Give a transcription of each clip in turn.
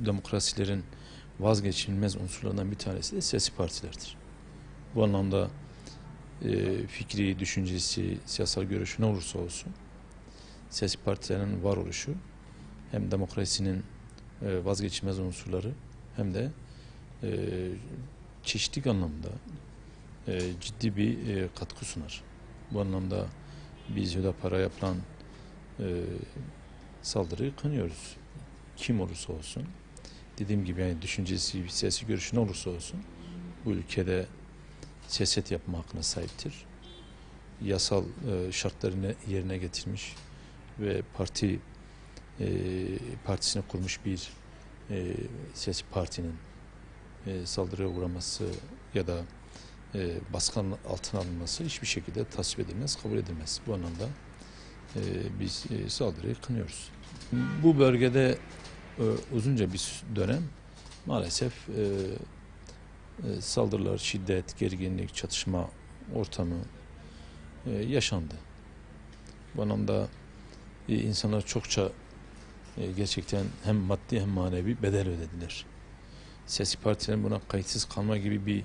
demokrasilerin vazgeçilmez unsurlarından bir tanesi de siyasi partilerdir. Bu anlamda fikri, düşüncesi, siyasal görüşü ne olursa olsun siyasi partilerin varoluşu hem demokrasinin vazgeçilmez unsurları hem de çeşitlilik anlamda ciddi bir katkı sunar. Bu anlamda biz Hüdapar'a yapılan saldırıyı kınıyoruz. Kim olursa olsun, dediğim gibi yani düşüncesi, siyasi görüşü ne olursa olsun bu ülkede siyaset yapma hakkına sahiptir. Yasal şartlarını yerine getirmiş ve partisine kurmuş bir siyasi partinin saldırıya uğraması ya da baskı altına alınması hiçbir şekilde tasvip edilmez, kabul edilmez. Bu anlamda biz saldırıyı kınıyoruz. Bu bölgede uzunca bir dönem maalesef saldırılar, şiddet, gerginlik, çatışma ortamı yaşandı. Bu anlamda insanlar çokça gerçekten hem maddi hem manevi bedel ödediler. Siyasi partilerin buna kayıtsız kalma gibi bir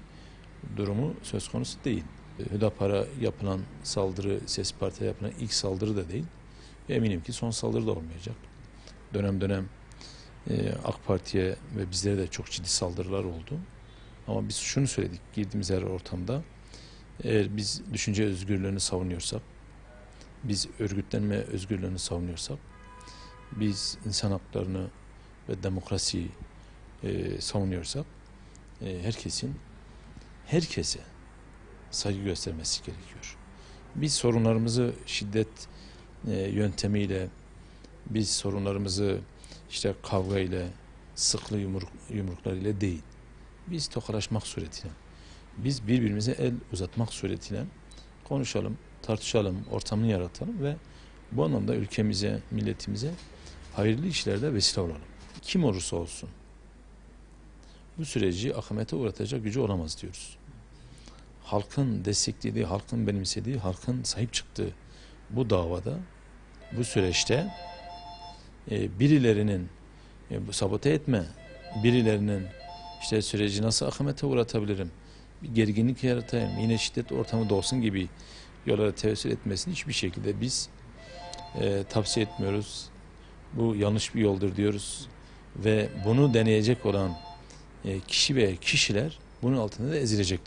durumu söz konusu değil. Hüdapar'a yapılan saldırı, siyasi partiye yapılan ilk saldırı da değil. Eminim ki son saldırı da olmayacak. Dönem dönem AK Parti'ye ve bizlere de çok ciddi saldırılar oldu. Ama biz şunu söyledik girdiğimiz her ortamda, eğer biz düşünce özgürlüğünü savunuyorsak, biz örgütlenme özgürlüğünü savunuyorsak, biz insan haklarını ve demokrasiyi savunuyorsak, herkese saygı göstermesi gerekiyor. Biz sorunlarımızı şiddet yöntemiyle, biz sorunlarımızı işte kavga ile, sıklı yumruklar ile değil, biz tokalaşmak suretiyle, biz birbirimize el uzatmak suretiyle konuşalım, tartışalım, ortamını yaratalım ve bu anlamda ülkemize, milletimize hayırlı işlerde vesile olalım. Kim olursa olsun bu süreci akamete uğratacak gücü olamaz diyoruz. Halkın desteklediği, halkın benimsediği, halkın sahip çıktığı bu davada, bu süreçte birilerinin sabote etme, birilerinin işte süreci nasıl akamete uğratabilirim, bir gerginlik yaratayım, yine şiddet ortamı doğsun gibi yollara tevessül etmesini hiçbir şekilde biz tavsiye etmiyoruz. Bu yanlış bir yoldur diyoruz ve bunu deneyecek olan kişi ve kişiler bunun altında da ezilecekler.